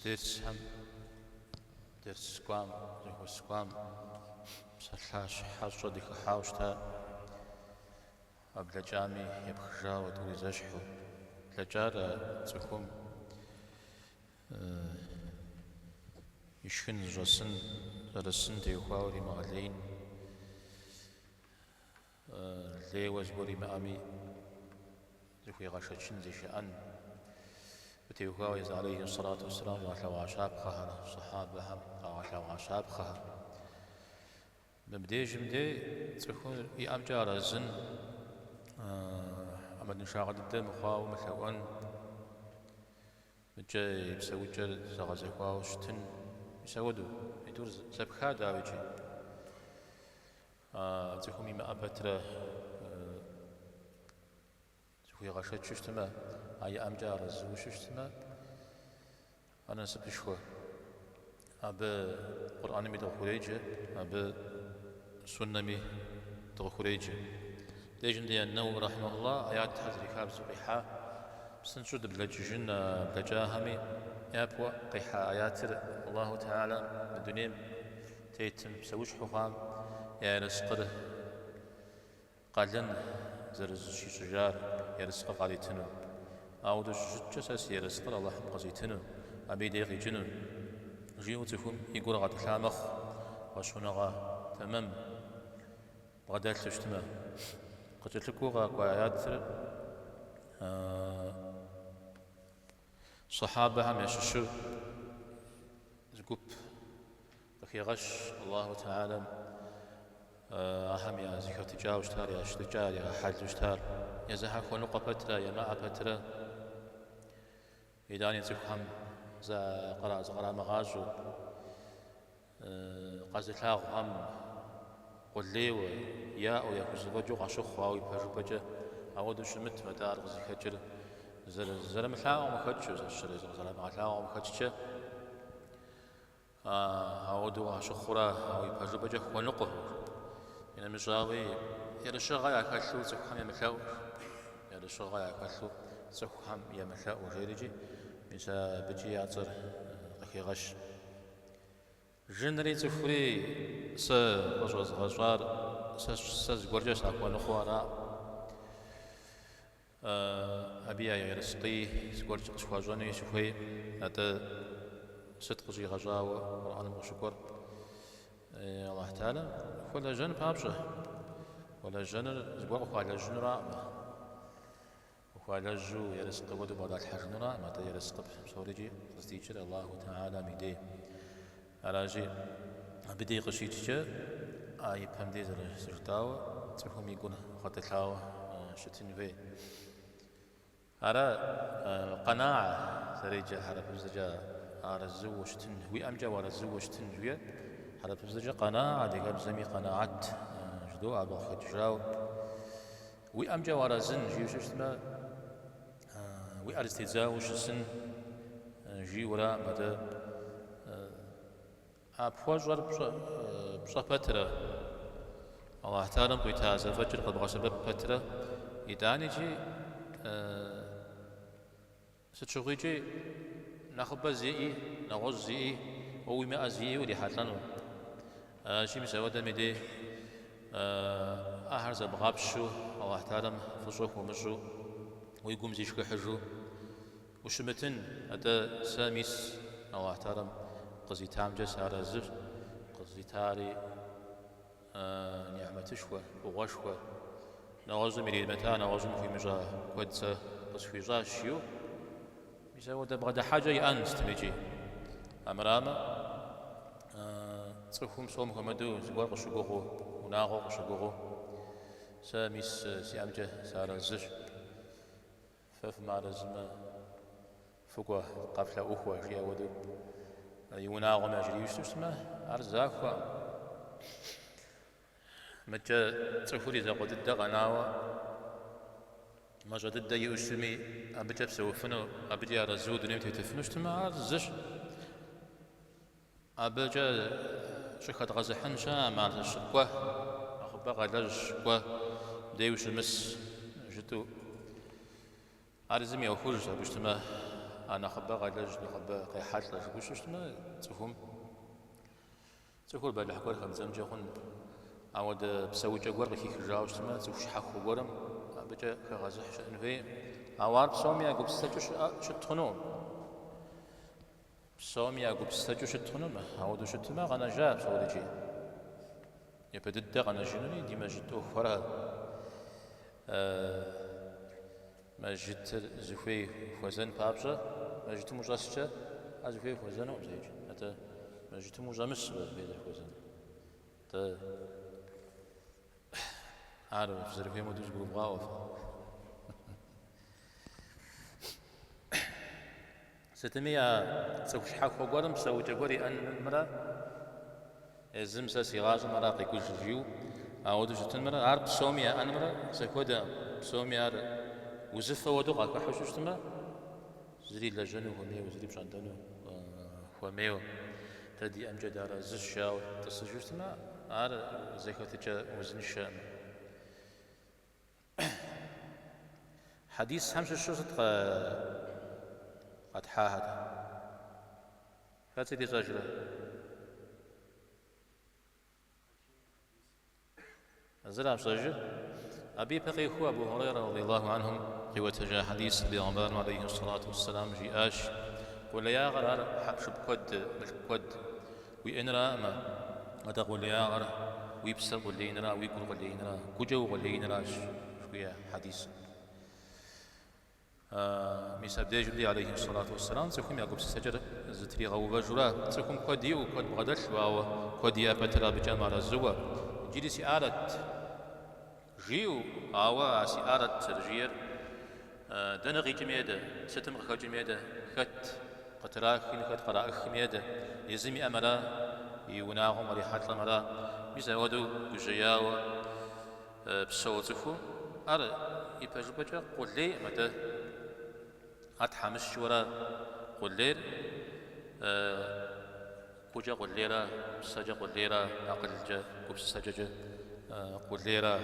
درسهم درس قام جهوس قام سلاش حاجة ديك حاوشتا قبل جامي يبخجا ودوري زشحو لجارة تكون يشكن جسن رسن ديوخاوري مغلين لي وزبوري مامي زخوي غشتشن زي شأن بتيوخاوي عليه الصلاة والسلام وعلى وعشابخها صحابها وعلى وعشابخها بمدي جمدي تكون يأمجار الزن أمد نشاغل الدم خواو مثلوان مجاي بسوي جل زغزي خواو شتن يسودو يدور زبخا داوجي تكون مما أبتره تكون غشت ششتما أي أمجار الزو ششتما أنا سبشوا أب قرآن مي دخوليجة أب سنة مي دخوليجة ليجن دي النو رحمه الله آيات حزري كاب زقيحة بسنشد بلججن بلجاهمي يابوا قيحة آيات الله تعالى بدونين تيتم سوش حقام يا رزقه قالن زرزشي شجار يا رزق قاليتنو أو جسس يا رزق الله قزيتنو أبي ديغي جنون جيو تفهم يقول غاد حامخ وشنغا تمام بغدال تجتمع قلت لكو قوايات صحابة هم يششو زقوب بخي غش الله تعالى أهم يا زكاة تجاوز تار يا اشتجار يا حال تجتار يا زها خلق فترة يا ماء فترة إداني تفهم زا قرا مغازو قازتلاغ هم قليو يا أو يا كزوجو عشخ أو يبربجة أو دوش مت مدار غزي كجر زر ملاو مخدش زر ملاو مخدش أو دو عشخورا أو يبربجة خنقه يعني مجاوي يا الشغا يا كلو زخم يا ملاو يا الشغا يا كلو زخم يا ملاو غيرجي إذا بجي يعطر أخي غش جنري تفري س غزوز غزوار س زغرجس أكون خوارا أبيا يرسقي زغرج شواجوني شوي هذا صدق زي غزاو قرآن وشكر الله تعالى ولا جن بابشه ولا جن زغر ولا جن رام وقال جو يرزق ودو بعد الحجنرا متى يرزق بسوريجي رستيجر الله تعالى ميدي أراجي بدي قشيتشة أي بحمدي زرتاو تفهم يقول خطلاو شتين في أرا قناعة سريجة حرف الزجا أرا الزو شتين وي أمجا ورا الزو شتين ويا حرف الزجا قناعة دي قبل زمي قناعات جدو أبو خجراو وي أمجا ورا زن جيو شتما وأرستيزا وشسن جي وراء مدى أبواجر بصفترة الله تعالى بيتازا فجر قد بغسبب فترة يداني جي ستشغي جي نخبا زيئي نغز زيئي وويما أزيئي ودي حاتلانو جي مساودة مدي أهرز بغابشو الله تعالى فصوح ومجو ويقوم زي شكو حجو وشمتن هذا ساميس الله تعالى قصي تامجس على الزر قصي تاري نعمة شوى وغشوى نغزم يريد متى نغزم في مجا ودسة بس في جاشيو بيساوي بغدا حاجة يأنس تميجي أمراما تصفهم صوم محمدو زوار قشقوغو وناغو قشقوغو ساميس سيامجه سارة الزر فف مارزما فقوة قفلة أخوة شيء ودو يونا غم أجري يشتسمه أرزاقوا متى تفوري زاقود الدغناوة ما جد الدا يوشمي أبجاب سوفنو أبجي أرزود نمتي تفنشتما أرزش أبجا شخد غزحن شا مع الشقوة أخبا غلاج شقوة ديوش المس جدو أرزم يوخرج بجتما أنا خبا غالج خبا قيحات لا شو شتما تفهم بالله حكوا لكم زمجة خن عود بسوي جوار غير خجاوش تما تفش حكوا قرم بجا كغازح شأن في عوار بسومي أقول بستجوش شتخنون بسومي أقول بستجوش شتخنون عود شتما غنا جاب سوالي جي يبدأ غنا جنوني ديما جتو فرها ما جت زفي فوزن بابجا ما جت مجاسجة أزفي فوزن أو زيج هذا ما جت مجامس بهذا فوزن تا عارف زرفي مدوز بغاوف ستمية سوش حق وقرم سوي جوري أن مرة زمسة سيغاز مرة قيكوش جيو أودو جتن مرة عارف سومية أن مرة سكودا سومية وزفة ودقة كحوش تما زري لجنو وميو زري بشاندنو وميو تدي أمجد على زشة وتصجوش تما على زكاة جا وزن الشام حديث همش الشوط قد حاهد فاتدي رجلة زرع بسجل أبي بقي هو أبو هريرة رضي الله عنهم قوة حديث بيغمبر عليه الصلاة والسلام جياش ولا يا غرار حبش بكد بالكد وينرا ما أتقول يا غرار ويبسر ولا ينرا ويقول ولا ينرا كجو ولا ينراش شوية حديث ميساب ديجلي عليه الصلاة والسلام سيكون يعقوب السجر زتري غوبا جرا سيكون كودي وكود بغدش واو كودي أبتلا بجمع الزوا جيري سيارة جيو آوا سيارة سرجير دنغي جميدة ستم غخو جميدة خت قطراك خت قراء خميدة يزمي أمرا يوناغم وريحات لمرا ميزا ودو بجياو بسوتفو أرى يبجبجا قولي متى أتحمش ورا قولير كوجا قوليرا سجا قوليرا أقلجا كوبس سجا قوليرا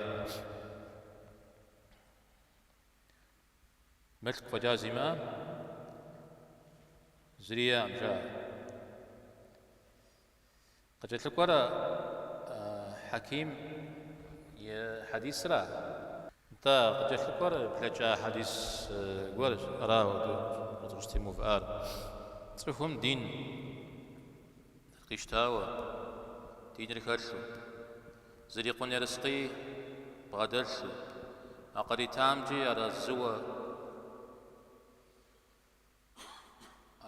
ملك فجازما زريا أمجا قد جت لك ورا حكيم حديث را انت قد جت لك ورا بلجا حديث ورش راه وتغشتي مفعال تفهم دين قيشتاوى دين ركالشو زريقون يرسقي بغدلشو أقري تامجي على الزوى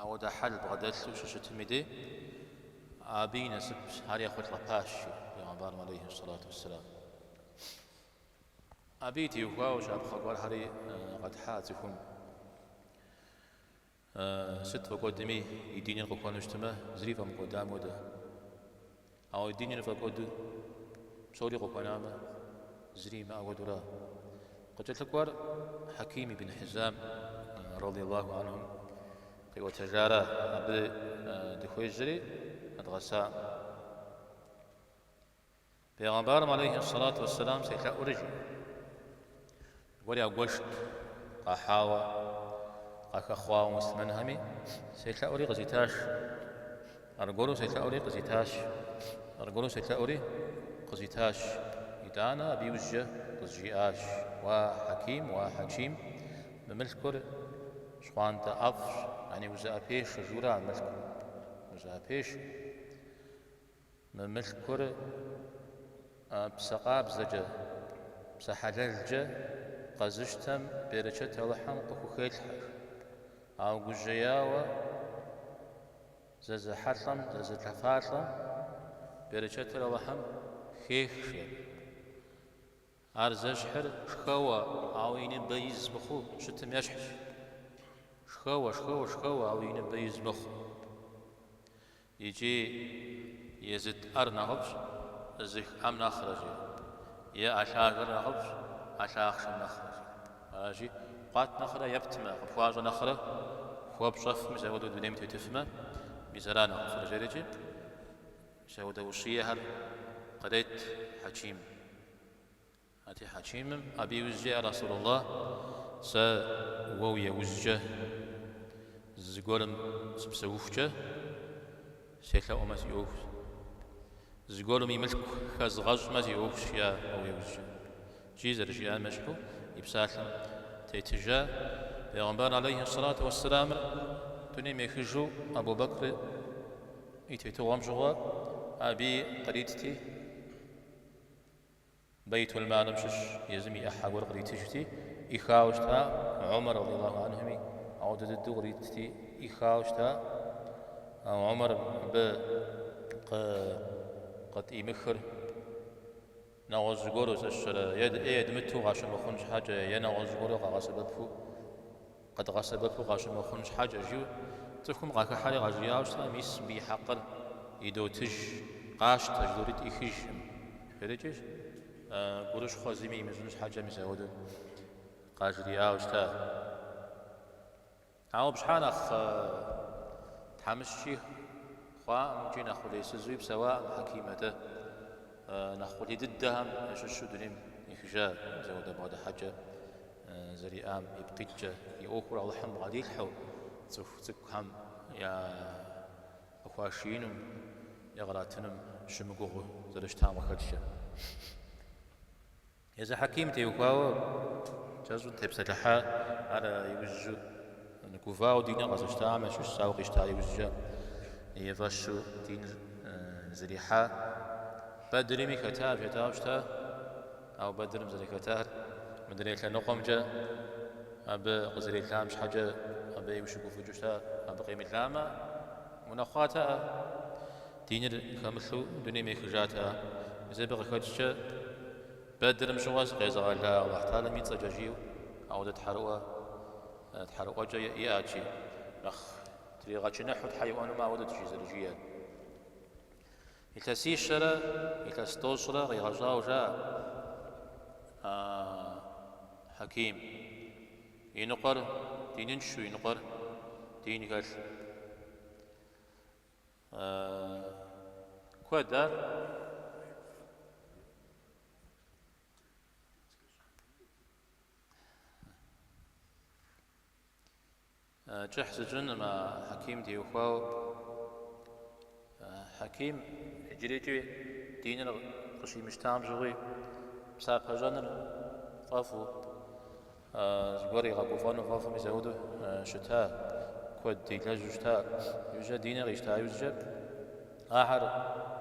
أو دا حل بغدلشو ششت ميدي عابين سب هاري أخوة لباشي بيغمبار عليه الصلاة والسلام أبيتي وكاو شاب خقوال هاري قد حاتكم ست وقدمي يديني القوان اجتماع زريفة مقدام ودا أو يديني الفقود شوري قواناما زريمة أو درا قد تلقور حكيم بن حزام رضي الله عنهم قوة تجارة أبي دخوي الجري أدغساء بيغمبار عليه الصلاة والسلام سيكلا أرجي ولي أقوشت قحاوة قاك أخوة ومسلمان همي سيكلا أوري قزيتاش أرقولو سيكلا أوري قزيتاش أرقولو سيكلا أوري قزيتاش إدانا بيوجه قزجياش وحكيم وحكيم بملكور شوان تأفش يعني وزا بيش جورا ملك وزا بيش بملكور بسقاب زجا بسحلجة قزشتم بيرشت لحم قخوخيل أو جياوة زز حرم زز الحفاظة برشة لوحم خيخ شيء أرزش حر شخوة عوين بيز بخو شتم يشحش شخوة عوين بيز بخو يجي يزد أرنا غبش زخ أم نخرج يا أشاغر غبش أشاخش نخرج ماشي قات نخرة يبتما خواج نخرة خواب شف مزود بديم تتفما مزرانا فرجرجي مزود وصية هر قريت حكيم هاتي حكيم أبي وزجي رسول الله سا وويا وزجه زغورم سبسوفجه سيلا أمس يوف زغورم يملك خزغز ما يوفش يا أو يوفش جيزر جيان مشكو يبسالم تيتجا پیغمبر عليه الصلاة والسلام تني ميخجو أبو بكر يتيتو ومجوا أبي قريتتي بيت المال مشش يزمي أحاور قريتشتي إخاوشتا عمر رضي الله عنه عودة الدو قريتتي إخاوشتا عمر ب قد يمخر نغز غورز الشر يد متو غاش ما خنش حاجة ينغز غورو غاسببو قد غاسببو غاش ما خنش حاجة جو تفكم غاك حالي غاجياوشتا ميس بي حقر يدو تج قاش تجدوريت إخيش فريجيش قروش خوزيمي مزنش حاجة مزاودو قاجري آوشتا عاو بشحانخ تحمشي خوا ممكن ناخذ يسزوي بسواء حكيمته ناخذ ضدهم يششو دريم يخجا زود بعد حاجة زريام يبقيتجا يأخر على حم غادي حو تفهم يا أخواشينم يغراتنم شمقوه زرش تام خدشة إذا حكيم تيوكاو جازو تبسلحا على يوجو نكوفاو دينا غازش تام شو ساوق يشتاي يوجا يفشو دين زريحا بدرمي كتاب جتاوشتا أو بدرم زري كتار مدري كلا نقم جا أب غزري كلام مش حاجة أب يمشكوا في جوشتا أب قيمة لاما مناخاتا دين كمثلو دنيا ميخجاتا إذا بقى كتشا بدرم شواز قيزا الله الله تعالى ميت جاجيو أو تحرقوا جا يأتي أخ تريغاتش نحو حيوان ما ودت شي زرجيا يتسي الشرا يتستوصرا غيغزاو جا حكيم ينقر دينين شو ينقر دين قال كودار جحز جن مع حكيم ديوخاو حكيم هجريجي دين القشي مشتام جوي بساق جنر طافو زغوري غاقوفانو فافو مزودو شتاء كود ديلا جوشتا يوجا دين غيشتا يوجا آخر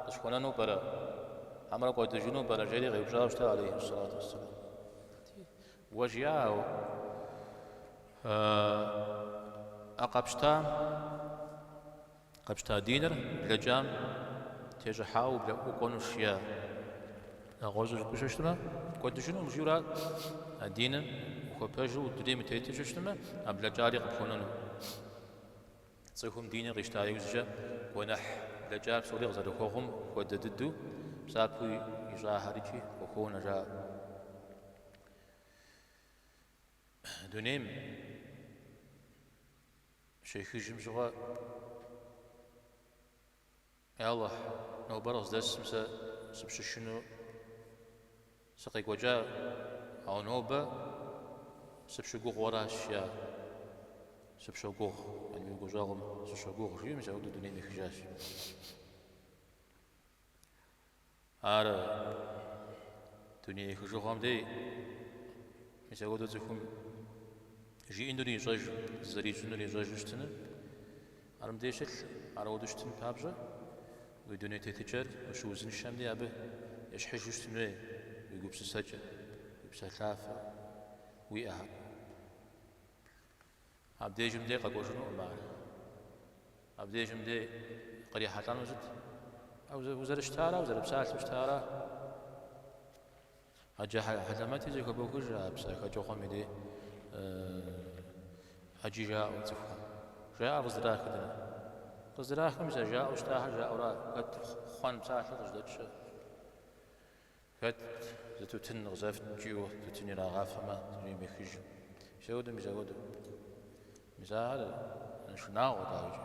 قشكونانو برا عمرا قود جنو برا جيري غيبجاوشتا عليه الصلاة والسلام وجياو قبشتا دينر لجام تجحاو بلا وقونوشيا غوزو كوششتما كود شنو مجورا دينر وخبجو دريم تيتشتما بلا جاري قبونانو تصيهم دينر غيشتا يوزجا ونح لجاب سوري غزالو خوهم كود ددو بسابو يجا هاريجي وخونا جا دونيم شيخ جمجوا يا الله نو برز دس مسا سبش شنو سقيق وجا أو نوبة سبش جوغ وراش يا سبش جوغ يعني يقول جاهم سبش جوغ شيء مش هود الدنيا مخجاش على الدنيا خجوهم دي مش هود زكم جي إندوني زاج زري جنوري زاج وشتنا عرم ديشل على ودشتن بابجا ويدوني تتجر وشو زين الشام دي أبه يشحش وشتنا ويقول بس سجى بس خافة ويأها عبدي جمدي قاقو شنو معنا عبدي جمدي قري حتى وزد أو وزر اشتارا وزر بسالت اشتارا هجا حتى ما تيجي كبوكوجا بس كجو خميدي حجي جاء وتفهم جاء غزراك دنا غزراك مش جاء واشتاح جاء ورا قد خوان مساحة غزدتش قد زتو تن غزافت جيو تتني راغاف ما تني بخج شودو مزودو مزال نشناو داوجي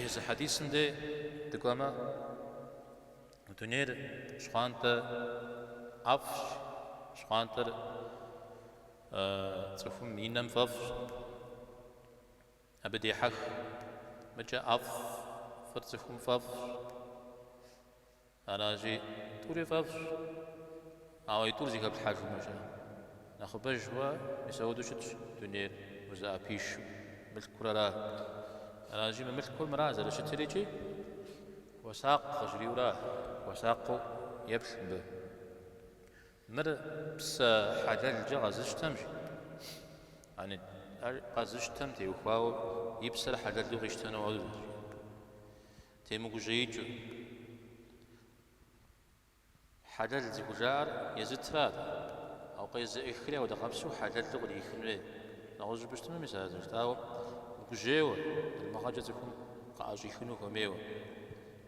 يز حديث دي دقوما وتنير شخانت عفش شخانت تفهم ينم فف أبدي حخ مجا أف فرتكم فف أنا جي توري فف أو يطور زي قبل حاجة مجا ناخذ بجوا يسودو شت دنيا وزا بيش ملك كرارا أنا جي من ملك كل مرازة لشت ريجي وساق خجري وراه وساق يبش به مر بس حاجة الجا زش تمشي يعني قازش تم تي وخاو يبسل حاجة اللي غيشتنا وعدو تي مقجيجو حاجة اللي كجار يزد ثلاث أو قيز إخرى ودقبسو حاجة اللي غدي يخنوه نعوز بشتم مساعدة تاو مقجيو المخاجة تكون قاعد يخنو كميو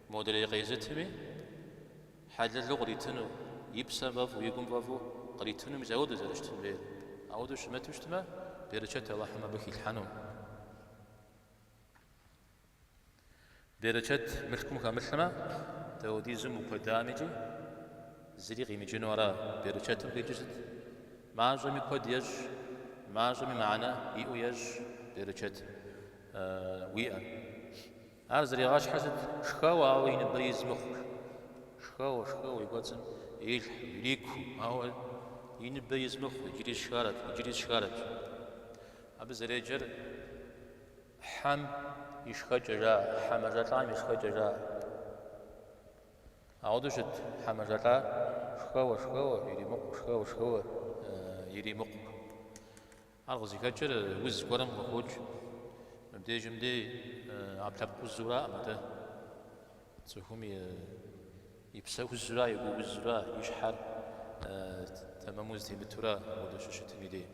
موديل قيزتمي حاجة اللي غدي تنو يبسل بافو يقوم بافو قد تنو مساعدة زرشتن بيه عودو شمتو شتما بيرشت الله حما بكي الحنون بيرشت ملكم كملحما تودي زمو قدامجي زريقي مجن ورا بيرشت بيجسد ما جمي قد يج ما جمي معنا يو يج بيرشت ويا أرزري غاش حسد شخاوة أو ينبريز مخ شخاوة يقولون يليكو أو ينبريز مخ يجري شخارت أبي زريجر حم يشخجرا حمجرا يشخجرا عودشت حمجرا شخوة يري مق يري مق أرغزي كجر وز قرم خروج مبدي عبد الزراء متى تسهم يبسو الزراء يقول الزراء يشحر تمام وزتي بالترا ودش شتني دي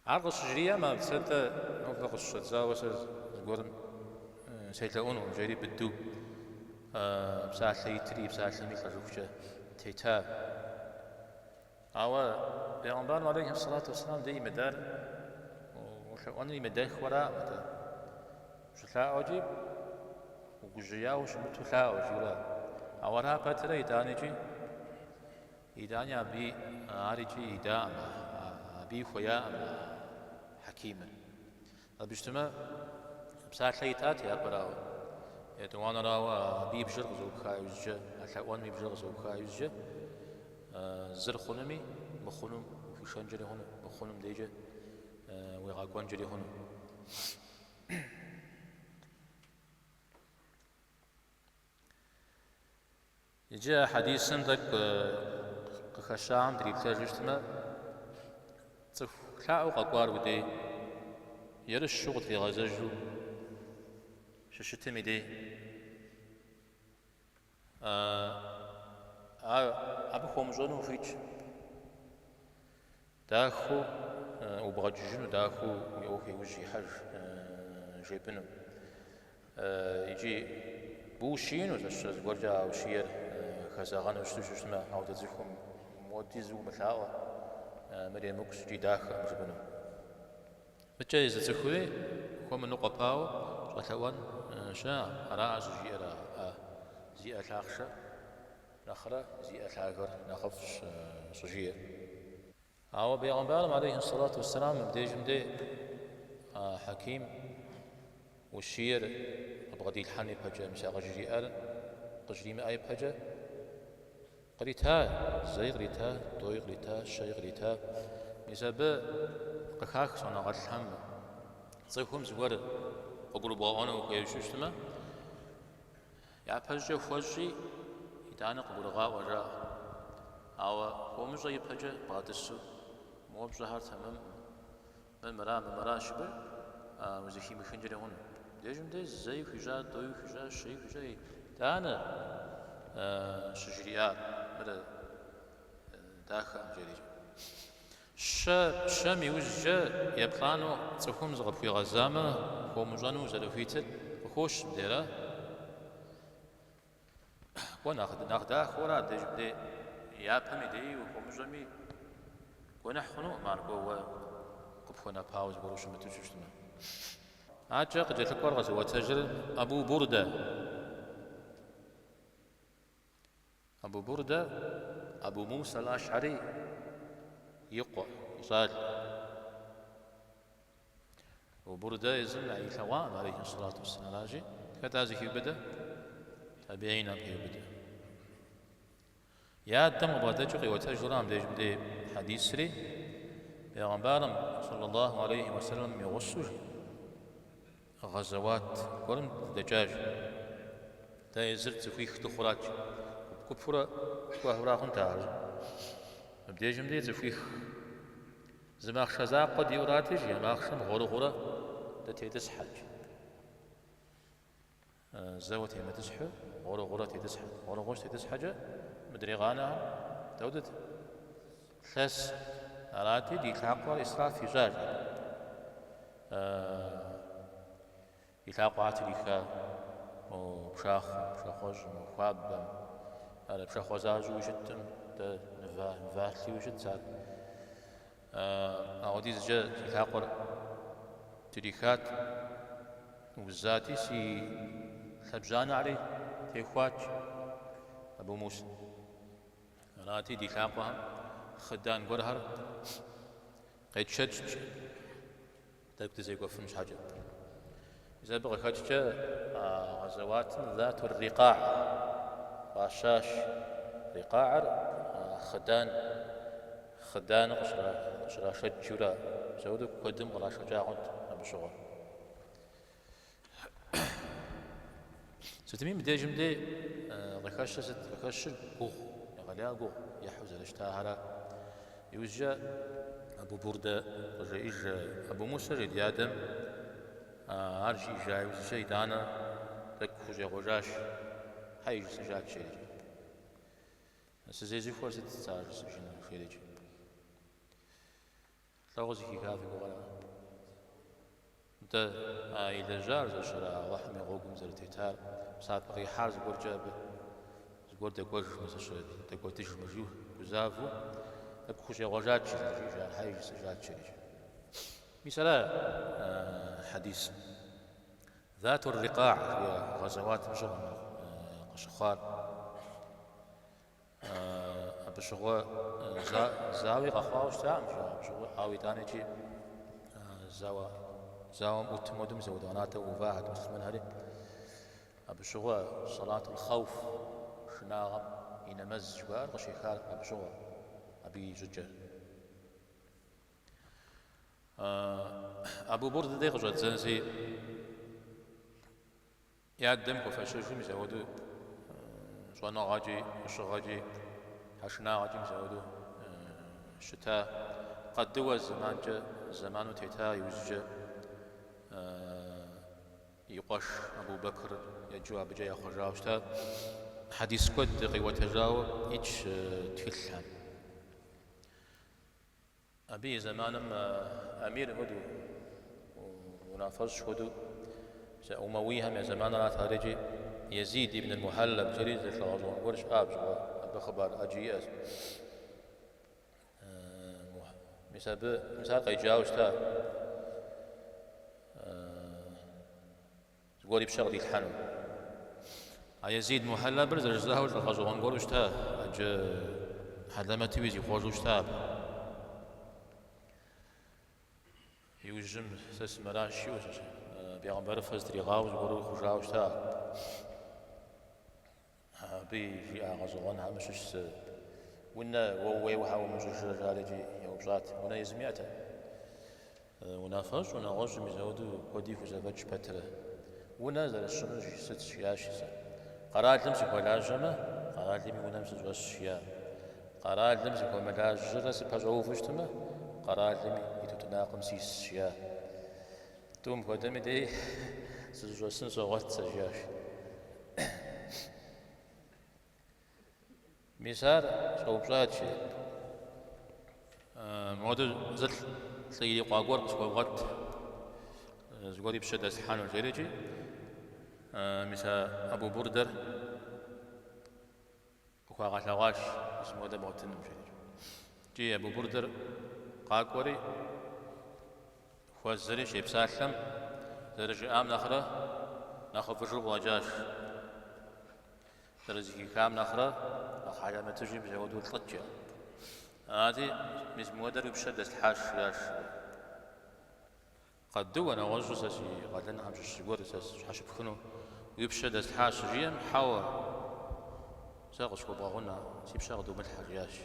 عرض الشجرية ما بسنت نطلق الشتزا وسز قرن سيتلاقونه جري بدو بساعة ثيتري بساعة ثمي خرجوكشة تيتاب أو بيغمبان عليه الصلاة والسلام دي مدار وأنا مدار خورا مدار شتلا أجيب وجيا وشمتو لا أجيلا أورها باترا يدانيجي يداني أبي عارجي يدام أبي خويا حكيما بيجتمع بساعة ثيتات يا براو يدوانا راوا بي بجرغ زوج خايوجة أتلاقون بي بجرغ زوج خايوجة زر خنمي بخنم في شنجري هنا بخنم ديجة ويغاقون جري هنا يجي حديث سندك خشام دريبتا جشتما تخلاو قاقوار ودي يرى الشغل في غزاجو ششتمي دي أبو خمجانو فيج داخو وبغججنو داخو يوفي وجي حج جيبنو يجي بوشين وتشتز ورجع وشير خزاغان وشتوشتما أو تزيكم موديزو مثلاوة مريم مكس جي داخل مجبنو متجايز تخوي هو من نقطاو شغلوان شا راعز جيرا زي أتلاخشة نخرة زي أتلاخر نخفش صجير أو بيغمبالم عليه الصلاة والسلام مدي حكيم والشير أبغدي الحني بحاجة مساق جيئال قجري ما أي بحاجة قريتها زي قريتها دوي قريتها شاي قريتها نسبة قخاخ صنع غرحم صيفهم زور أقول بغانا وكيوشوشتما يا بحاجة فوجي يدانا قبول غاء وجاء أو قومجا يبحاجة بعد السوء موبجا هار تمام من مرا شبر وزيكي مخنجري هون ديجم دي زي خجا دوي خجا شي خجا دانا شجريات مدى داخل جريج شامي وجه يبقانو تفهم زغب في غزامة هو مجانو زلوفيتر وخوش بديرا وناخدا خورا ديجم دي يابهمي دي وهو مجامي ونحنو ماركو قبخونا باوز بروش متوشتنا عاجا قد يتكور غزوة تجر أبو بردة أبو موسى الأشعري يقوى يصال وبردة يزم على ثوان عليه الصلاة والسلام راجي كتازي في بدأ تابعين في بدأ يا دم بادجقي وتجرام ديج بدي حديث سري بيغمبارم صلى الله عليه وسلم يغصر غزوات كورم دجاج دا يزرت فيك تخراج كفرة كفرة خن تعرض بديجم دي زفيك زماخ شزا قد يوراتج يا ماخشم غرغرة تتي تسحج زوت هي ما تسحج غرغرة تسحج غرغرة تسحج مدري غانا تودت ثلاث أراتي دي تلاقوا إسراف في زاج يتلاقوا عتريكا وبشاخوز وخاب على بشاخوزاج وجدتم نفاثلي وجد ساد أوديز جا يتلاقوا تريكات وزاتي سي ثبزان علي تيخوات أبو موسى راتي دي تلاقوها خدان قرهر قيد شجج تبكت زي قف مش حاجة إذا بغى خدجة غزوات ذات الرقاع رشاش رقاع خدان قشرة شجورة زودك قدم قرا شجاعة أبو شغل ستمين بدي جمدي غكاش قوغ غليا قوغ يحوز الاشتاهرة يوجا أبو بردة رئيس أبو موسى ريد آدم أرجي جاي وزي دانا لك خوجي غوجاش هاي سجاد شيء سزيزي فرصة تستار سجن خيرج تلغزي كي كافي قولا انت إذا جار زشرا وحمي غوكم زرتيتار ساعات بقي حارز برجاب زقول تقول مسشد تقول تيش مجيو كزافو لك خوجي غوجاش جاي هاي سجاد شيء مثلا حديث ذات الرقاع هي غزوات مجرمة قشخار بشغل زاوي قخواوش تام بشغل هاوي تانيجي زاوم أتمودم زوداناته وفاهد مسلمن هذي بشغل صلاة الخوف شناغم ينمز جوار غشيخال بشغل أبي ججل أبو بردة دي غجوة زنزي يادم كفاشوشي مزودو شوانا غاجي وشغاجي حشنا غاجي مزودو شتاء قد دوا زمان تيتا يوزج يقش أبو بكر يجوا بجاي خرجاو شتا حديث كود قوة تجاو إيش تفلحان أبي زمانم أمير هدو ونافذ هدو أمويهم يا زمان لا تارجي يزيد ابن المحلب جريد الغزوان ورش بخبر أجياز مثال قيجاوش تا تقولي بشغلي الحنو يزيد محلب برز رجزاوش الغزوان ورش تا أج حلما تويزي خوزوش تا يوجم سس مراشي وش بيغمبر فزدري غاوز ورو خجاوش تا بيجي غزوان همشش ونا ووي وحاو مجوش رجالجي يوبزات ونا يزمياته ونا فاش ونا غوش مزودو كودي فزابتش بتره ونا زال الشمج ست شياش قرات لمسك ولا جمع قرات لي ونا مسك وشيا قرات لمسك ولا جرس بجو فشتما قرات لي يتناقم سيس شيا توم قدامي دي سجوسن صوت سجاش مثال صوبات شيء مودو زل سيدي قاقور صوبات زغوري بشدة سحان الجريجي مثال أبو بردر وقاقاش لغاش اسمه ده موتن مجريجي جي أبو بردر قاقوري خوزري شيء بسالم درجة عام نخرة ناخذ فرجوق وجاش درجة كام نخرة حاجة ما تجي بجودو الطجة هذه مش مودر يبشد الحاش ياش قد دو أنا وجه ساسي قد لنا همش الشجور ساس حاش بخنو يبشد الحاش جيم حوا ساقش كوباغونا سيب شاغدو ملح رياش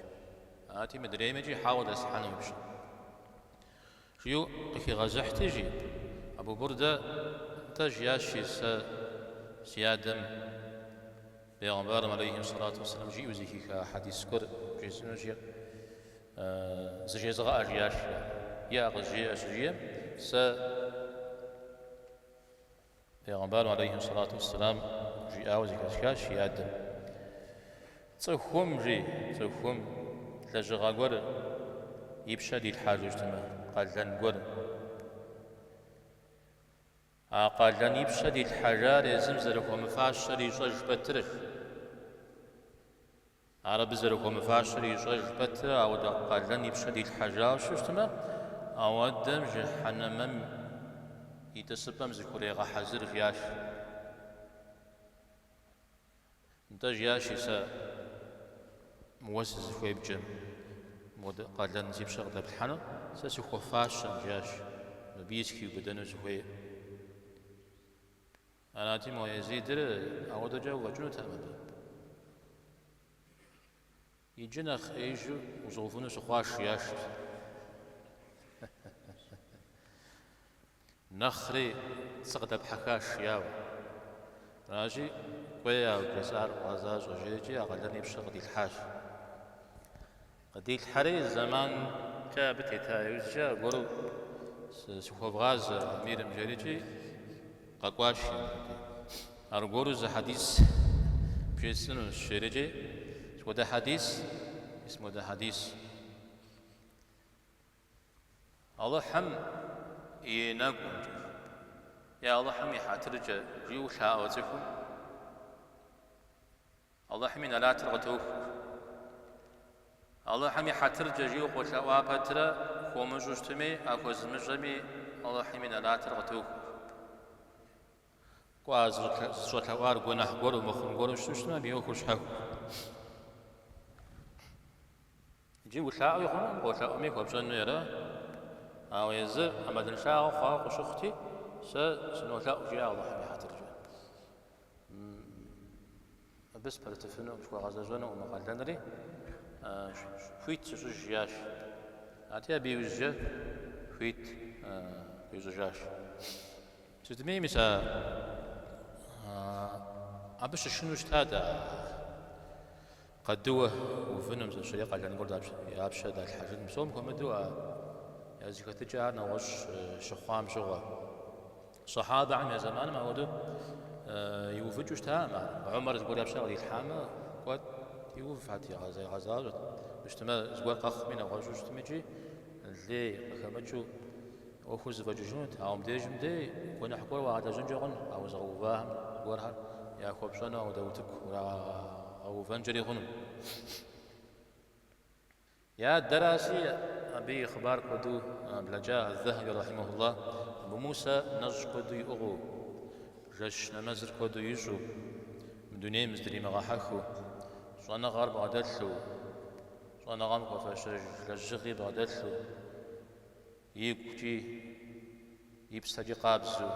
هاتي مدري مجي حاول أسحانه يبشد شيو قفي غزح تجي أبو بردة تجياشي سيادم بيغمبار عليه الصلاة والسلام جي وزيكي حديث كر جيسنو جي زجي زغا أجياش يا غزي أجيام بيغمبار عليه الصلاة والسلام جي أوزيك أشكاش يادم تصفهم تلجغا قر يبشدي الحاجة اجتماع قال لن قر قال لن يبشدي الحجار يزمزرك ومفاشر يجوج بترك عرب زرك ومفاشر يجوج بتر أو قال لن يبشدي الحجار شو اجتماع أو دم جحنم يتسبم زكوري غحزر فياش انت جياشي سا موسز خوي بجم قال لن نزيب شغله بالحنا ساسي خو فاشن جياش مبيسكي وبدنو زخوي أنا تي مو يزيد أو دجا وجنو تمام يجنا خيجو وظروفنا سخواش ياش نخري تسقط بحكاش ياو راجي ويا وكسار وازاج وجيجي أغلني بشغلي الحاش قديل حري زمان كابتي تايوجا قولوا سخوبغاز أمير مجريجي قاقواشي أرقولوا ذا حديث بجيسن الشريجي وده حديث اسمه ده حديث الله حم ينقون يا الله حم يحاترج جيوشا أوزكم الله حم لا ترغتوك الله حم يحاترج جيوخ وشوابترا ومجوجتمي أكوز مجمي الله حم لا ترغتوك قواز شوتوار قناح قولوا مخون قولوا شوشنا بيوكوش حكو جيو شاء يخون وشاء ميك وبشن يرى أو يزر أما دنشاء خاق وشختي سنو شاء جيا الله حمي حترجع بس برتفنو شو غازجنا ومقالدنري فيت شو جياش أتيا بيوجه فيت بيوجاش تدمي مسا أبش شنو اشتادا قدوه وفنم زي الشريقة اللي نقول يا أبشر ذا الحاجات مسوم كم دوا يا زي كتجا نوش شخام شغل صحابة عن زمان ما ودو يوفجوش تاما عمر تقول يا أبشر لي الحامة قد يوف حتى غزا غزا اجتماع زوار قخ من غزو اجتماعي اللي كمتشو وخوز فجوجون تاهم ديجم دي كنا حكوا وعد جنجون أو زغوفاهم ورها يا خوبشنا ودوتك أو فنجري غنم يا دراسي أبي إخبار قدو بلجاء الذهبي رحمه الله أبو موسى نج قدو يؤغو جش نمزر قدو يجو مدوني مزدري مغاحكو شوانا غار بعدتلو شوانا غام قفاش لجغي بعدتلو يبكي يبستجي قابزو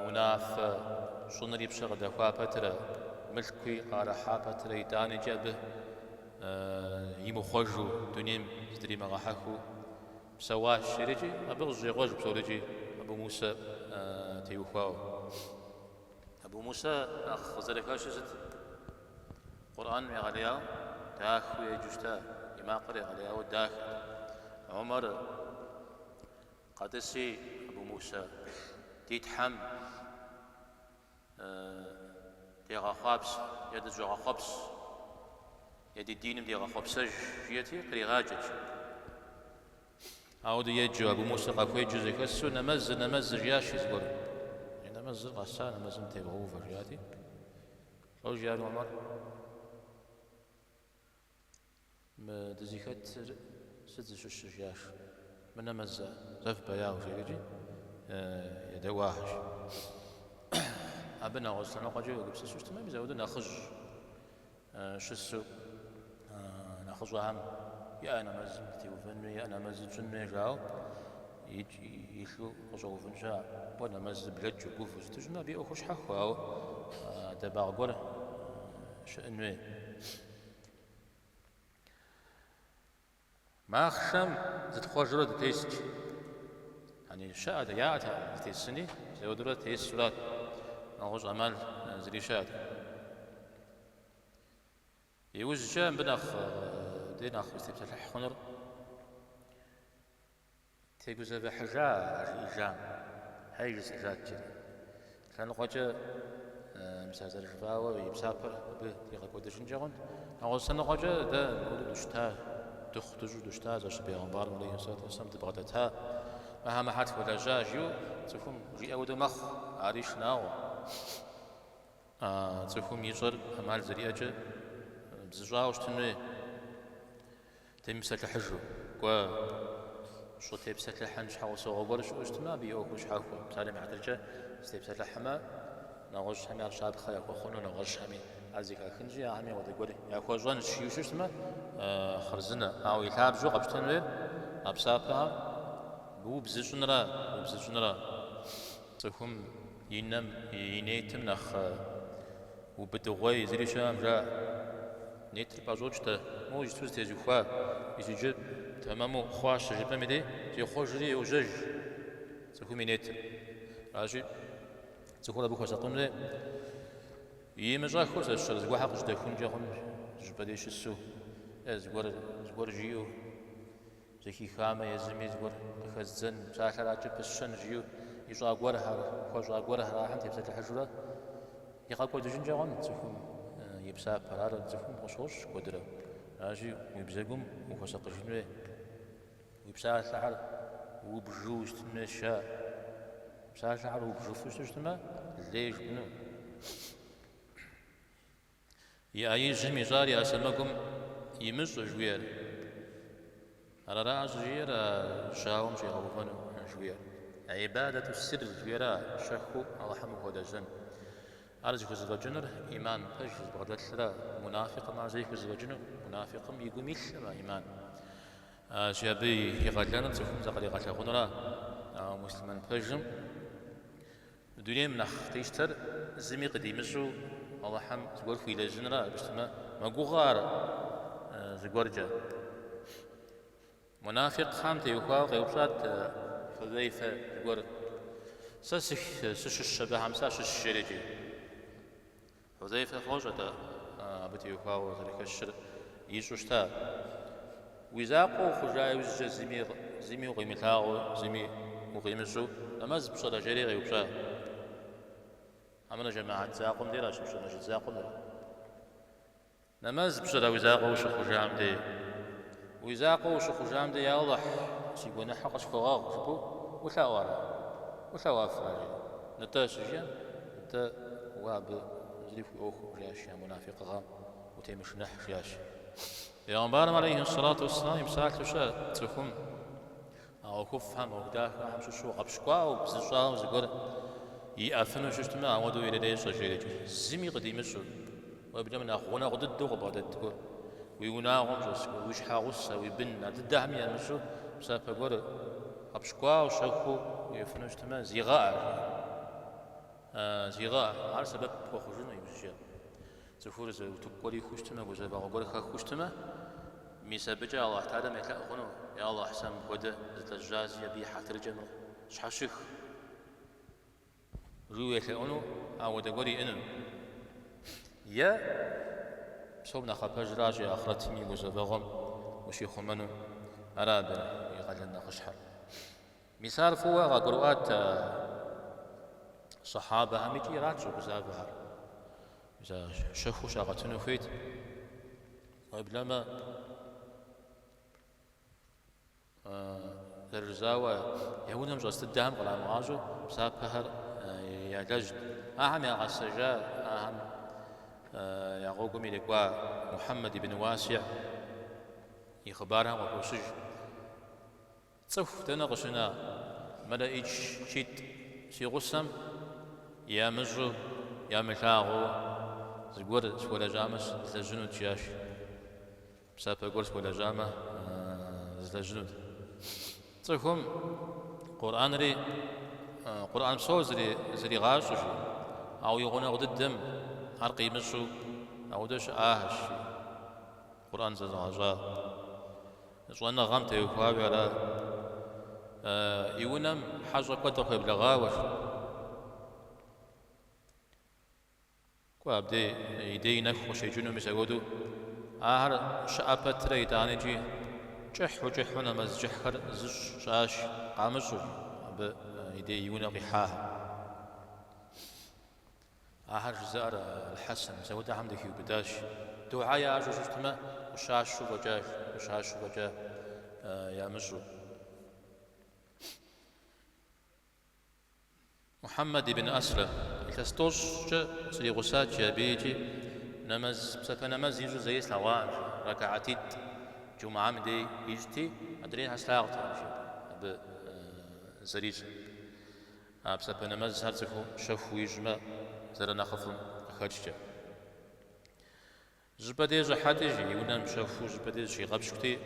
وناف شنر يبشغ دخوا بترا ملكي قارحا بترا يداني جابه يمخوجو دنيم زدري مغاحكو بسواش شريجي أبغزي غوج بسوريجي أبو موسى تيوخواو أبو موسى أخ زركاش زد قرآن مغالياو داخو يجوشتا يما قري غالياو داخ عمر قدسي أبو موسى تيتحم ديغا خابس يد جوغا خبس يد الدين ديغا خبسج جيتي قريغاجج عاود يجو أبو موسى قاكوي جزي كسو نمز جياشي زبر نمز غسان نمز انتي بغوفر جياتي لو جيال عمر دزيكت ست شش جياش من نمز زف بياو شيجي يدواهش أبنا غسلنا قجي وقبس شو ما بيزودنا خج شسو خزوهم يا أنا مزم تيوفن يا أنا مزم جن جاو يشلو خزو فنشا وانا مزم بلج وقوف تجنا بي أخش حخوا دبا غور شأنه ما خشم زد خجرة تيست يعني شاهد يا تيسني زودرة تيست سرات نغوز عمل زري شاهد يوز جام بناخ ديناخ استبتلح خنر تيجوز بحجاء إيجام هايجز إيجاد جدي كان قوجة مسازر الجفاوة ويبسافر بيغا قودشن جاغن نغوز سنة قوجة دا نولو دشتا تخدجو دشتا زاش بيغنبار عليه الصلاة والسلام تبغدتها مهما حد ولا جاجيو تفهم جي أود مخ عريش ناو تفهم يجر أمال زرياجة بزجاوش تنوي تمسك حجو قوا شو تمسك لحنش حوصو غبر شو اجتماع بيوكوش حاكو سالم عدرجة تمسك لحما نغش همي عرشاد خياك وخونو نغش همي عزيك خنجي همي ودا قولي يا خو جوان شيو شو اسمه خرزنا او يلعب جو قبش تنوي ابسابها بو بزجنرا تفهم ينم ينيتم نخ وبدغوي زري شام جا نيت البازوجته مو يجتوز تيجي خوا يجي تمامو خواش جبنا مدي جي خوجري وجج تفهم نيت راجي تقول ابو خشطون لي يمجا خوش الشر زغوا حق جدا كون جاهم جبديش السو زغور جيو زكي خامه يزمي زغور خزن شاخرات بسشن جيو يجا غورها خوجا غورها راح انت بسات الحجره يقاكو دجن جاهم تفهم يبسا برار تفهم خوش قدره راجي ويبزقم وخشق جنوي ويبسا السحر وبجوج تنشا بسا السحر وبجوفوش تجتمع ليش بنو يا أي جمي جاري أسمكم يمس جوير على رأس جوير شاوم شي غوفن جوير عبادة السر جوير شخو الله حمو هذا جن أرجو زوجنر إيمان فج بغداد سرا منافق مع زيك زوجنر منافق يقوم يسرا إيمان شابي يغلنا تفهم زقلي قتل خنرا مسلمان فجم الدنيا من تيشتر زمي قديمشو الله حم زغور في لجنرا بشتما ما غوغار زغورجا منافق خام تيوخا غيوبشات فذيفة زغور سش الشبه همساش الشريجي فذيفة فوجتا بتيوخا وذلك الشر يشوشتا ويزاقو خجاي وزجا زمي وغيمتاغو زمي وغيمشو نماز بشرا جري غيوبشا عمنا جماعة زاقم دي راش بشرا نجد زاقم دي نماز بشرا ويزاقو وشخو جام دي ويزاقو وشخو جام دي يا الله سيقونا حقش فغاغ شكو وثا وارا وثا وافراجي نتاش جيان نتا واب زريف اوخو جاش يا منافق غام وتيمش نح جاش يا غنبارم عليه الصلاة والسلام يمساك لشا تفهم أو كفهم أو كداك هم شو قبشقوا أو بزجا وزقر يأفنوا شو اجتماع ودو إلى ليش رجيلك زمي قديم شو وبلا من أخونا قد الدغ بعد الدغ ويوناهم جس ويش حاوس ويبن الدهم يا مشو بسافر قر قبشقوا وشكوا يأفنوا اجتماع زغاء زغاء على سبب وخرجنا يمشي تفور زي وتقولي خوشتما وزي بقولي خوشتما ميسابجا الله تعالى ما يتلاقونه يا الله حسن بوده الجاز يبي حتى الجمر شحشخ روي يتلاقونه أو تقولي إنن يا صوبنا خباج راجع آخرتني وزي بغم وشي خمنو أراد يقلنا خشحر مثال فوا قرؤات صحابة هميجي راجعوا بزابها إذا شافوا شاغتنا فيت قبلما الرزاوة يهونهم جلست الدهم قلع مغاجو بساب بهر يا ججد أهم يا غسجاء أهم يا غوكمي لقوا محمد بن واسع يخبارها وقوسج تصف تنقشنا ملا إيش شيت شي غسم يا مجو يا ملاغو زغور ولا جامس زجنو تشاش بسابة قرص ولا جامع زل جنود تخم قرآن ري قرآن بصور زري غاش أو يغنى غد الدم عرقي مشو أو دش آهش قرآن زل غاجا جوانا غامت يخوابي على يونم حاجة قد أخي بلغاوش كوابدي يدي نخ وشيجونو مسعودو آهر شعبت ري دانجي جح وجحونا مزجحر زش شاش قامشو بيدي يونا قحاه آهر جزار الحسن مسعود حمد كيو بداش دعايا عجوز اجتماع وشاش وجاش وشاش وجاه يا مشو محمد بن أسلم التستوش سري غسات بيجي نمز بسبب نمز يجو زي سلوان ركعتيت جمعة مدي يجتي أدري هسلاغت ب زريج بسبب نمز هرزكو شفو يجمع زرنا خفم خرجته جبدي جحاتي جي ونام شفو جبدي شي غبشكتي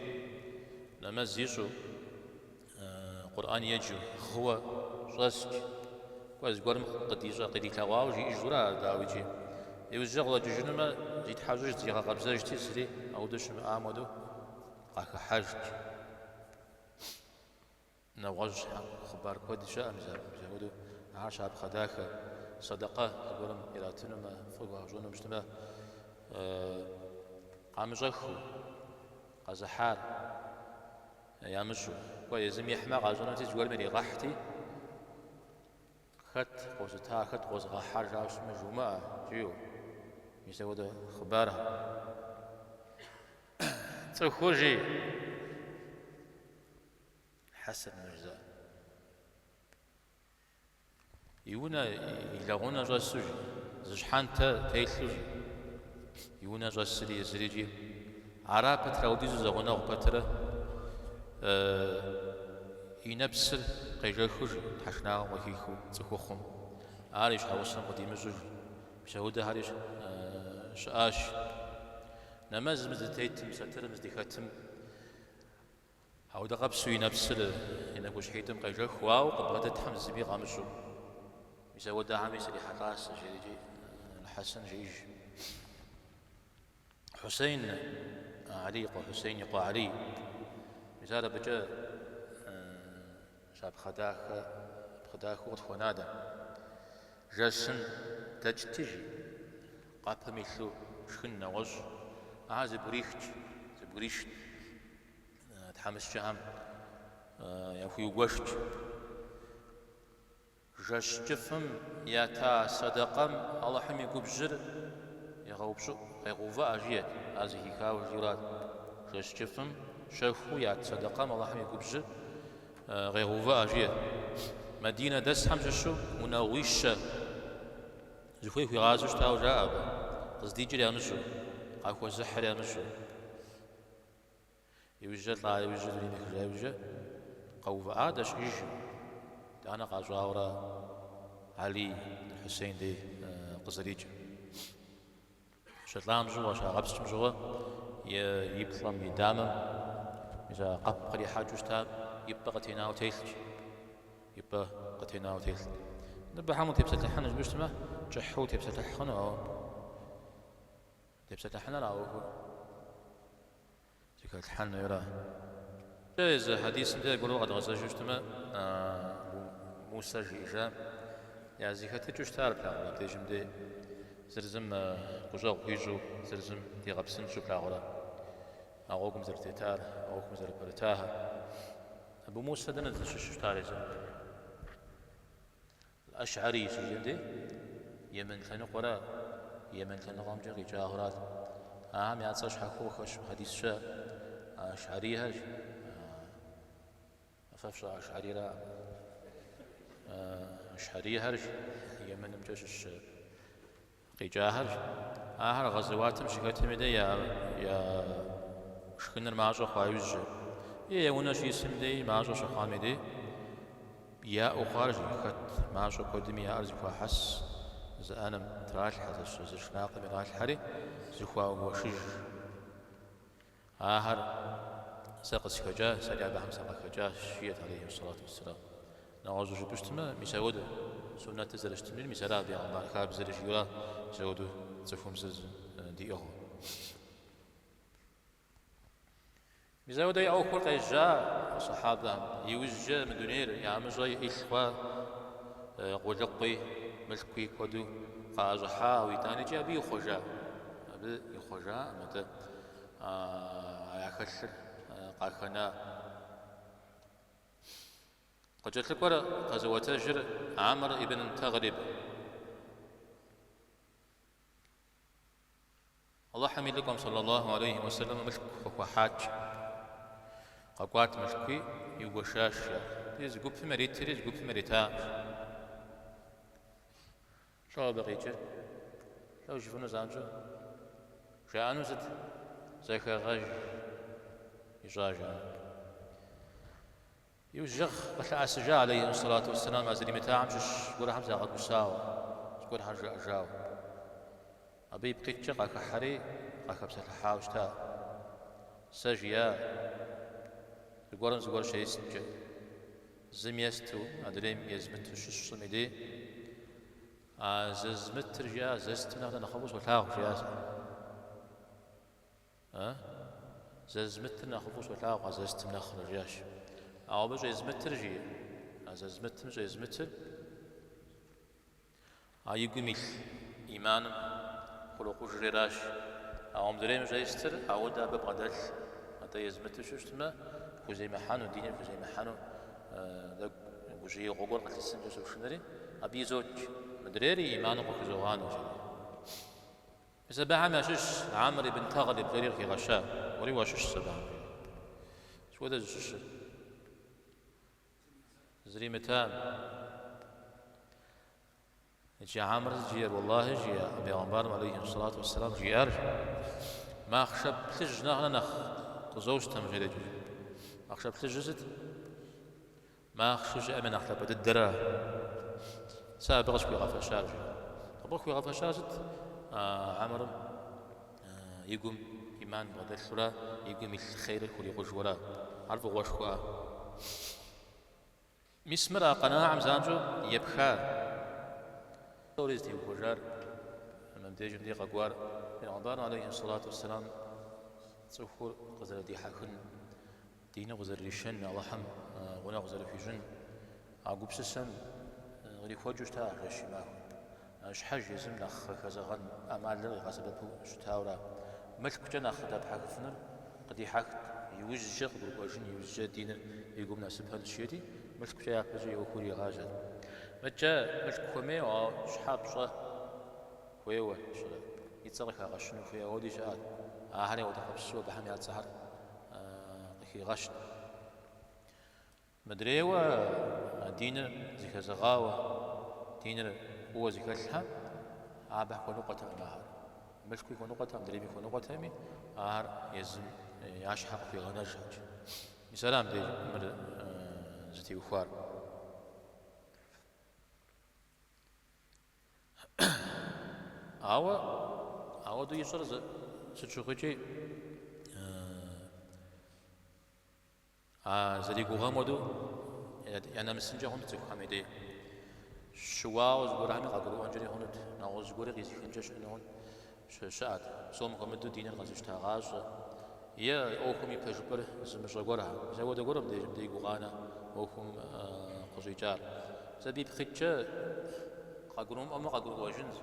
نمز يجو قرآن يجو هو رزق كواز قرم قديجة قديتا واوجي إجورا داوجي يوزع الله جنما جيت حاجة زي غابزة جتي سري أو دش آمدو قاك حاجة نواج خبار كود شاء مزودو عاش عب خداك صدقة قرم إراتنا ما فوق جونا مجتمع قام جخو قزحار يا مشو كويس يحمى غازونا تجول مني راحتي خط قوزتها خط قوز غحار جاوش مجموعة جيو يسوي خبارها تخرجي حسن مجزاء يونا يلاغونا جا السجي زجحان تايثلوجي يونا جا السري زريجي عرابة راوديزو زغونا غبترة ينبسل قيجا خرج حشنا وكيخو تخوخم عارش حوصنا قديم الزوج بشهودة عارش شاش نماز مزدتيتم ستر مزديختم هاودا قبسو ينبسل إنك وش حيتم قيجا خواو قبغة تحمز زبي غامشو بشهودة عامس اللي حراس جيجي الحسن جيج حسين علي حسين يقوى علي مثال بجا شاب خداخ وتخونادا جاسن تجتجي قابا ميثلو شخن نوز زبريشت تحمس جام يخوي وشت جاش جفم ياتا صدقم الله حمي قبجر يغوبشو يغوفا أجيال هذه كاو جيرات جاش جفم شافو يات صدقم الله حمي قبجر غيغوفا أجيال مدينة دس حمجشو مناويش زخوي في غازوش تاو جاب قصدي جري أمشو أكو زحر أمشو يوجد لا يوجد لي مخرج يوجد قوفا آدش إيجو أنا قاجورا علي الحسين دي قزريج شتلام جوا شا غبس جوا يبطلم يدامم إذا قبقري حاجوش تاب يبقى قتينا وتيلج يبقى قتينا وتيلج نبى حمو تبسة الحنة جبشتما جحو تبسة الحنة أو تبسة الحنة أو ذكر الحنة يرى جايز حديث ده يقولوا قد غزا جبشتما موسى جيجا يا زيكا تجوش تعرف لا تيجم دي زرزم قجاو قيجو زرزم دي غبسن شوف لا غرا أغوكم زرتيتار أغوكم زربرتاها أبو موسى دنا تشوش تاريزا الأشعري سجن دي يمن تنقرا يمن تنقام جاقي جاهرات أهم يعطش حكو خش حديث شا أشعري هاج أففشا أشعري را أشعري هرج يمن مجوش قيجاهر آخر غزواتم شكتم دي يا شكن المعجو خوايوج يا وناش يسم دي معجو شخامي دي يا أخارج خت معجو قدمي يا أرزي فحس زأنم تراش حتى زرشناق من راش حري زخوا وشج آخر سقس خجاه سريع بهم سقى خجاه شيت عليه الصلاة والسلام نعوذ جبشتما مسعود سنة زرشتمير مسرا بيان الله خاب زرش يرا زودو تفهم زز دي أخو مسعود يعو خلق الجاء صحابة يوجه من دونير يعمل إخوة قلقي ملكي كدو قاجحا ويتاني جابي خجا أبي يخجا متى يخسر قاخنا قد جت لك غزوة تاجر عامر ابن تغلب الله حميد لكم صلى الله عليه وسلم ملك وحاج قوات ملكي يوشاش تيز قب في مريت تيز قب في مريتا شو بقيتش شو يشوفون زانجو جانو زد زيك غاج يجاجا يوجغ قتل أسجا عليه الصلاة والسلام أزري متاعم شش قول حمزة قد مساو قول حرجع أجاو أبي بقيتش قاك حري قاك بسات الحاوشتا سجيا يقولن زقول شيء سجا زميستو أدريم يزمتو شش صمدي ززمت رجع زست من هذا نخبص وتلاغ جاز ززمت نخبص وتلاغ زست من آخر رجاش أو بجا يزمت رجع ززمت مجا يزمت يقومي إيمان خلق جراش أو مدريم جا يستر أو دا ببغدل حتى يزمت شوشتما كوزي محانو ديني كوزي محانو دا وجي غوغور قتل السنجا سوشنري أبي زوج مدريري إيمانه وكزوغانو جدي سبعة ما شش عامر بن تغلب غير في غشاء وري وشش سبعة شو هذا شش زري متام يجي عامر جير والله جي أبي غنبار عليه الصلاة والسلام جيار ما خشب تجنا نخ قزوج تمجيد ما خشب تجزت ما خشوج أمن أخلب الدرا سابقش في غفا شارج طبق في غفا شارجت عمر يقوم إيمان بغد الشراء يقوم الخير كل يقول ولا عرف وشوا مسمر قناع مزانجو يبخا توريز دي وجار من ديج دي قوار رمضان عليه الصلاة والسلام تسوخر غزل دي حكن دين غزل ريشن الله حم ونا غزل في جن عقوب سسن غري خوجو شتا غشي ما شحج يزم نخ كزغن أمال لغي غزبتو شتاورا ملك جنا خداب حكفنا قد يحكت يوجه قبل وجن يوجه دين يقوم ناسبها الشيدي ملك جاء بجي وكوري غاجل مجا ملك كومي أو شحاب شا ويوه شلا يتصرف غشنو في ودي شاد هني وتخبسوا بحميات سهر في غشن مدريوه دين زي زغاوة دين هو زي كلها عابه كنقطة المهار ملكي كنقطة مدريبي كنقطة مي يزم يشحق في غنجاج بسلام دي مر زتي وخوار أو دو يصير ستشوفي زدي غامودو يعني مسنجا هون تفهم يدي شواو زغور همي قاقلو أنجري هون ناو زغور غيزي خنجش إنه هون شاعد سوم كمدو دينر غازش تاغاز يا أوكم يبجبر زمش زغورها زود غورم دي غانا أوكم قزيجار زبي بخيتشا قاقلوم أما قاقلو واجنز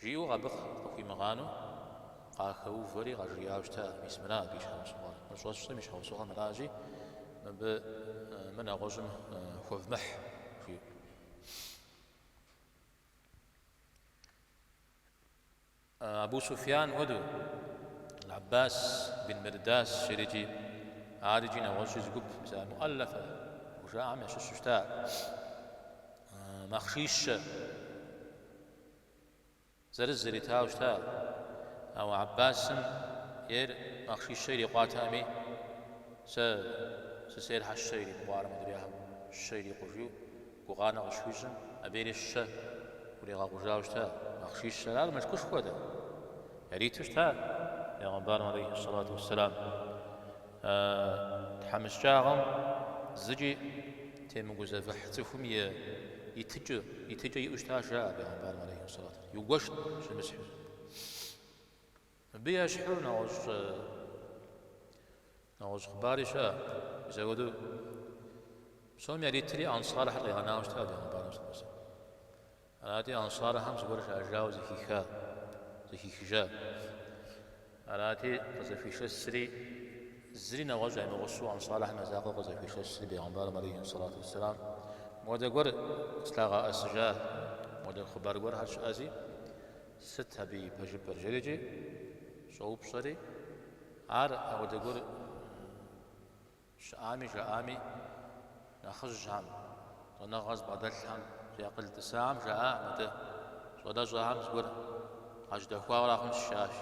جيو غابخ في مغانو قاخو فري غاجياوشتا بسمنا بيش خمس مرات مش مش حوسوها مراجي من أغجم خوف مح في أبو سفيان ودو العباس بن مرداس شريجي عارجين أغجز قب مؤلفة وجاء عم يششتا مخشيش زرزري تاوشتا أو عباس ير مخشيش شيري قاتامي سير هالشيء مبارم دريها الشيء يقولوا قانا غشويزن أبيرش ولي غاقوجاوشتا مخشيش لا مش كش كذا يريتش تا پیغمبر عليه الصلاة والسلام تحمس جاهم زجي تيمو زفح تفهم يتجي يؤشتاش جاء پیغمبر عليه الصلاة والسلام يوشت شمسح بيش حر نوش خباري شاء يزودو سوم يريتري أنصار حق يغناوش تابع پیغمبر صلى الله عليه وسلم أراتي أنصار هم زبرش أجاو زكي خجا أراتي قزفيش السري الزري نوجه نغسو أنصار هم زاقو قزفيش السري پیغمبر عليه الصلاة والسلام مودا قر استلاغا أسجا مودا خبار قر هرش أزي ست هبي بجبر جريجي صوب صري مودا قر شامي جامي نخرج هم ونغز بدل هم يقل تسام جاء متى صدا جاهم زور أجد خوارا خن الشاش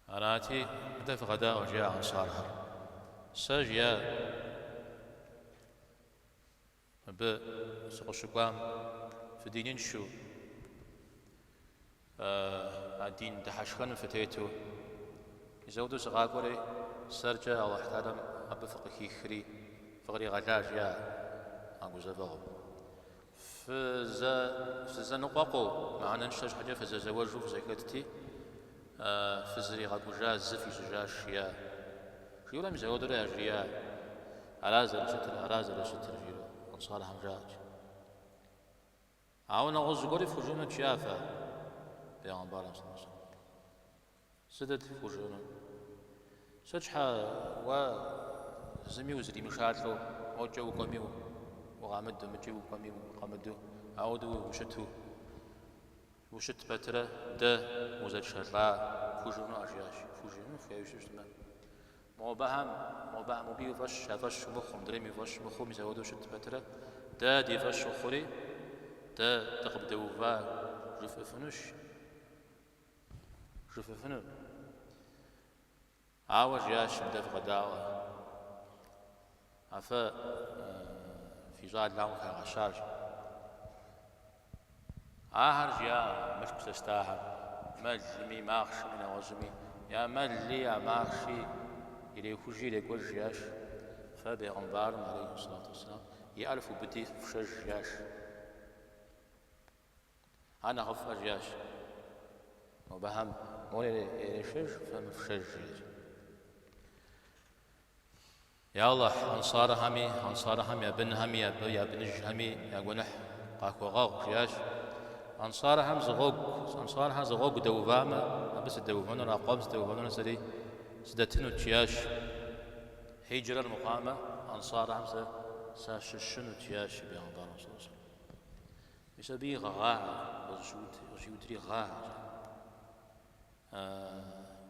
أراتي متى في غداء وجاء أنصارها سجيا بسقش قام في دينين شو الدين دحشخن فتيتو يزودو سقاقوري سرجا أو احترم أبو فقه خري فقري غلاج يا أقول زفاهم فزا نقاقو معنا نشتاج حاجة فزا زواجو فزا كتتي فزري غاقو جا زفي زجاش يا شيولا مزاودو رياج يا أرازل ستر جيرو وصالح مجاج عاونا غزقوري فجونا تشافا بيغمبار صلى الله عليه وسلم سدد فجونا سجحا وزمي وزري مشاتلو موجو قميو وغامدو مجيو قميو وغامدو عودو وشت بترة ده وزد شرلا فجونا أجياش فجونا فياوش اجتماع موبهم وبيو فش مخهم دريمي فش مخهم يزودو شت بترة ده دي فش خوري ده تقبدو فا جففنو عاوج ياش مدف غداوة عفا في زاد لهم كغشارج عاهر جا مشك سستاها ملمي ماخش من وزمي يا ملي يا ماخشي إلي كوجي لكل جياش فبيغمبار عليه الصلاة والسلام يألف بدي فشج جياش أنا غف جياش وبهم مولي إليشج فمفشج جياش يا الله أنصار همي يا بن همي يا بنج همي يا جنح قاكو غاق جياش أنصار هم زغوق دوفاما بس الدوفانون أقوامس دوفانون سدي سدتنو تياش هجرة المقامة أنصار هم ساششنو تياش بيغمبار صلى الله عليه وسلم يسبي غاها وجودري غاها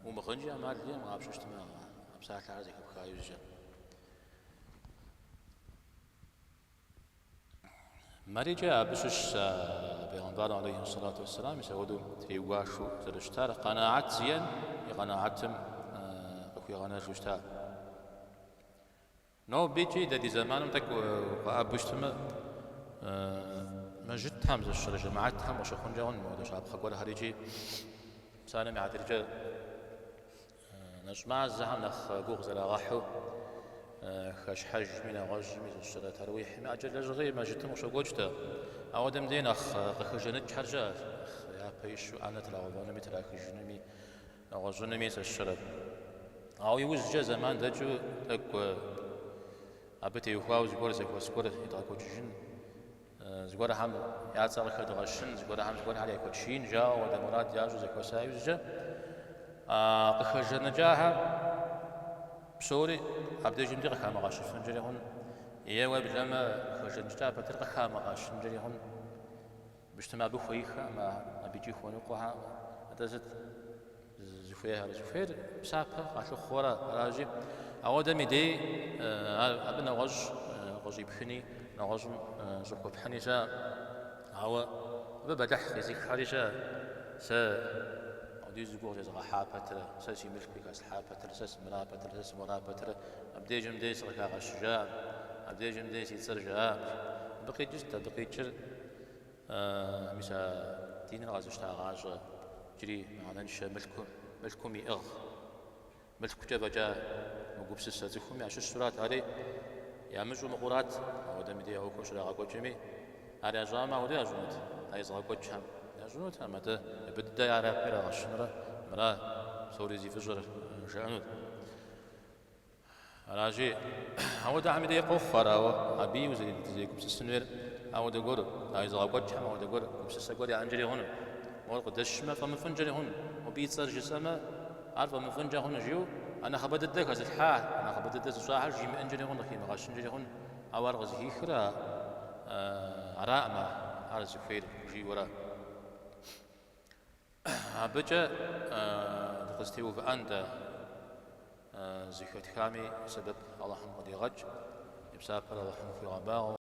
ومخنجي أمال لي ما غابش اجتماع بساعة عازك بخايو الجا مريجا بشش بيغمبار عليه الصلاة والسلام يسودو تيواشو زرشتار قناعات زين يقناعتم أخوي غناش وشتار نو بيجي دي زمانم تك وأبشتم ما جد هم زشر جماعتهم وشخون جاون مودش عب خقول هريجي سالم يعترج نجمع الزهم نخ جوغ زلا غاحو خش حج من غج من الشرة ترويح ما أجل جغي ما جتم وش وجته أودم دين خجنت حرجة يا بيشو أنا ترى وأنا مترا خجنمي غجنمي الشرة أو يوز جا زمان دجو تك أبتي يخاوز يقول زي وسكور يتاكو جن زقول هم يعتصر خد غشن زقول هم زقول عليه كوتشين جا وده مراد ياجو زي كوسايوز جا خجن جاها بسوري عبد جمدي قخام غاش فنجري هون يا بجما خجن جا بتر قخام غاش فنجري هون بجتمع بخويخا ما بيجي خوني قها أتزت زفير بسابة قاشو خورا راجي أودا ميدي أبنا غج بحني نغج زخو بحني جا هوا ببدح يزيك خارجة أودي زقور يزغى حابتر ساسي مشكلة كاس حابتر ساس مرابتر أبدي جمدي سركا غشجا أبدي جمدي سيتسرجا بقي جستا بقي جر مسا دين غازشتا غاجة يجري معنانش ملكم يأغ ملك جبجا مقبس الساتكم يعش السورات هذه يعمجوا مقورات أو دم دي أو كوش لا قوت جمي هذا جامع ودي أجنود هاي زغ قوت شام أجنود هم هذا بدأ يعرف بيرا عشرة مرا سوري زي فجر جانود راجي هو ده عم دي قفر أو أبي وزي كبس السنوير أو ده جور هاي زغ قوت شام أو ده جور كبس السجور يعنجري هون قدش ما فمن فنجري هون وبيتصير جسمه عارفه من فنجا هون جيو انا خبدت دك هذا الحال انا خبدت دك صاحب جي من انجري هون كي ما غاش انجري هون اوار غزي خرا عراء ما عرس خير جي ورا بجا قستيو فاندا زيكوت خامي سبب الله قد يغج يبسافر الله في غباء